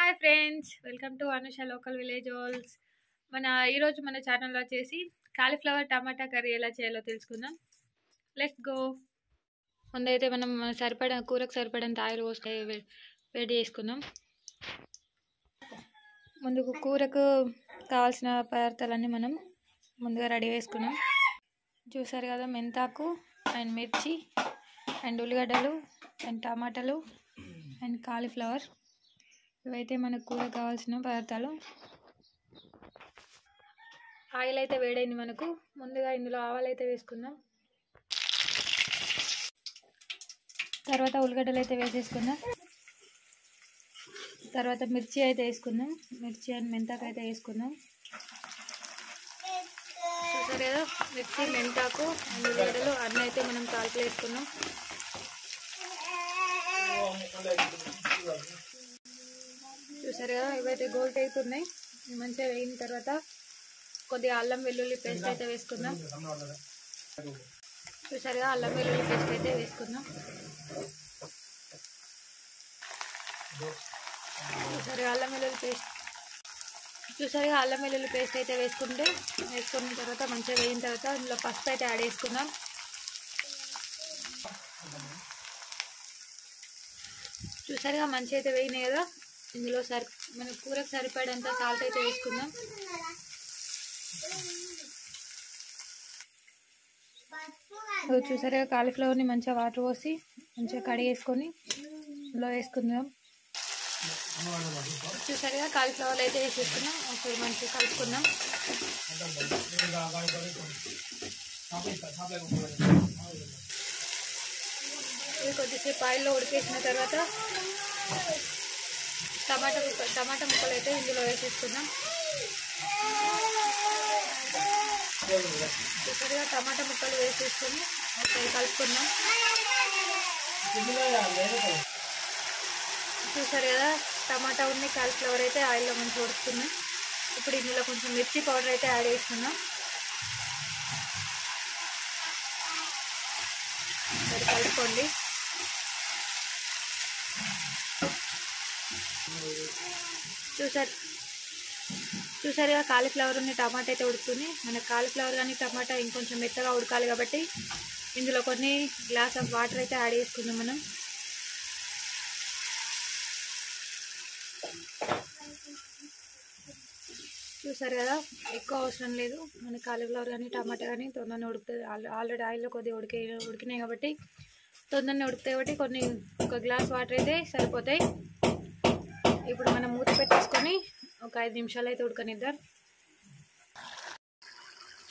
Hi friends, welcome to Anusha local village holes. ఈరోజు మన ఛానల్లో వచ్చేసి కాలీఫ్లవర్ టమాటా కర్రీ ఎలా చేయాలో తెలుసుకుందాం. Let's go. ముందైతే మనం కూరకు సరిపడంత ఆయిల్ పోస్తే వేడి చేసుకుందాం. ముందుకు కూరకు కావాల్సిన పదార్థాలన్నీ మనం ముందుగా రెడీ చేసుకున్నాం. చూసారు కదా, మెంతాకు అండ్ మిర్చి అండ్ ఉల్లిగడ్డలు అండ్ టమాటాలు అండ్ కాలీఫ్లవర్. ఇవైతే మనకు కూర కావాల్సిన పదార్థాలు. ఆయిల్ అయితే వేడైంది మనకు. ముందుగా ఇందులో ఆవాలు అయితే వేసుకుందాం. తర్వాత ఉల్లిగడ్డలు అయితే వేసేసుకుందాం. తర్వాత మిర్చి అయితే వేసుకుందాం. మిర్చి అండ్ మెంతాకు అయితే వేసుకుందాం. చూసారు కదా, మిర్చి మెంతాకు అండ్ ఉల్లిగడ్డలు అన్నీ అయితే మనం కాల్పులు వేసుకున్నాం. చూసారు కదా, ఇవైతే గోల్డ్ అవుతున్నాయి. మంచిగా వేయిన తర్వాత కొద్దిగా అల్లం వెల్లుల్లి పేస్ట్ అయితే వేసుకుందాం. చూసారు కదా, అల్లం వెల్లుల్లి పేస్ట్ అయితే వేసుకుందాం. చూసారుగా అల్లం వెల్లుల్లి పేస్ట్ అయితే వేసుకున్న తర్వాత మంచిగా వేయిన తర్వాత ఇందులో పసుపు అయితే యాడ్ చేసుకుందాం. చూసారుగా మంచిగా అయితే వేయినాయి కదా. ఇందులో మన కూరకు సరిపడంత సాల్ట్ అయితే వేసుకుందాం. చూసారుగా, కాలీఫ్లవర్ని మంచిగా వాటర్ పోసి మంచిగా కడిగేసుకొని ఇందులో వేసుకుందాం. చూసారుగా, కాలీఫ్లవర్ అయితే వేసేసుకున్నాం. ఒకసారి మంచిగా కలుపుకుందాం. ఇది కొద్దిసేపు ఆయిల్లో ఉడికేసిన తర్వాత టమాటా ముక్కలు అయితే ఇందులో వేసేసుకుందాం. చూసారుగా, టమాటా ముక్కలు వేసేసుకొని ఒకసారి కలుపుకుందాం. చూసారు కదా, టమాటా ఉన్న కాలీఫ్లవర్ అయితే ఆయిల్లో మంచిగా ఉడుకుతున్నాం. ఇప్పుడు ఇందులో కొంచెం మిర్చి పౌడర్ అయితే యాడ్ చేసుకున్నాం. సరే కలుపుకోండి. చూసారుగా, కాలీఫ్లవర్ ఉన్న టమాటా అయితే ఉడుకుతుంది. మన కాలీఫ్లవర్ కానీ టమాటా ఇంకొంచెం మెత్తగా ఉడకాలి కాబట్టి ఇందులో కొన్ని గ్లాస్ ఆఫ్ వాటర్ అయితే యాడ్ చేసుకుందాం మనం. చూసారు కదా, ఎక్కువ అవసరం లేదు. మన కాలీఫ్లవర్ కానీ టమాటా కానీ తొందరనే ఉడుకుతుంది. ఆల్రెడీ ఆయిల్లో కొద్దిగా ఉడికినాయి కాబట్టి తొందరనే ఉడుకుతాయి కాబట్టి ఒక గ్లాస్ వాటర్ అయితే సరిపోతాయి. ఇప్పుడు మనం మూత పెట్టేసుకొని ఒక 5 నిమిషాలు అయితే ఉడకనిద్దాం.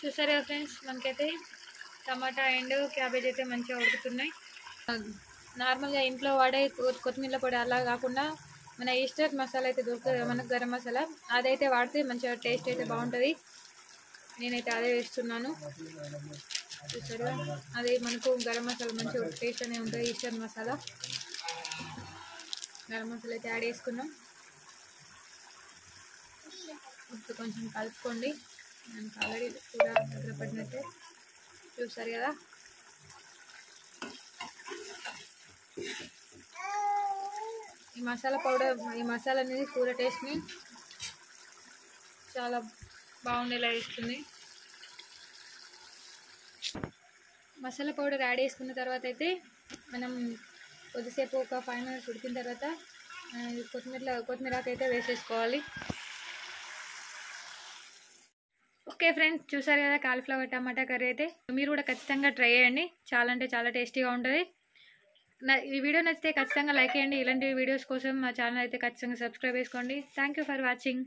చూసారు కదా ఫ్రెండ్స్, మనకైతే టమాటా అండ్ క్యాబేజ్ అయితే మంచిగా ఉడుకుతున్నాయి. నార్మల్గా ఇంట్లో వాడే కొత్తిమీర పొడి అలా కాకుండా మన ఈస్టర్ మసాలా అయితే దొరుకుతుంది, మనకు గరం మసాలా. అదైతే వాడితే మంచిగా టేస్ట్ అయితే బాగుంటుంది. నేనైతే అదే వేస్తున్నాను. చూసారు, అదే మనకు గరం మసాలా మంచిగా టేస్ట్ అనేది ఉంటుంది. ఈస్టర్ మసాలా, గరం మసాలా అయితే యాడ్ చేసుకున్నాం. ఇప్పుడు కొంచెం కలుపుకోండి. మనకు ఆల్రెడీ కూర దగ్గర పడినట్టే. చూసారు కదా, ఈ మసాలా అనేది కూర టేస్ట్ని చాలా బాగుండేలా ఇస్తుంది. మసాలా పౌడర్ యాడ్ చేసుకున్న తర్వాత అయితే మనం కొద్దిసేపు ఒక 5 మినిట్స్ ఉడికిన తర్వాత కొత్తిమీరకు అయితే వేసేసుకోవాలి. ఓకే ఫ్రెండ్స్, చూసారు కదా కాలీఫ్లవర్ టమాటా కర్రీ అయితే. మీరు కూడా ఖచ్చితంగా ట్రై చేయండి. చాలా అంటే చాలా టేస్టీగా ఉంటుంది. ఈ వీడియో నచ్చితే ఖచ్చితంగా లైక్ చేయండి. ఇలాంటి వీడియోస్ కోసం మా ఛానల్ అయితే ఖచ్చితంగా సబ్స్క్రైబ్ చేసుకోండి. Thank you for watching.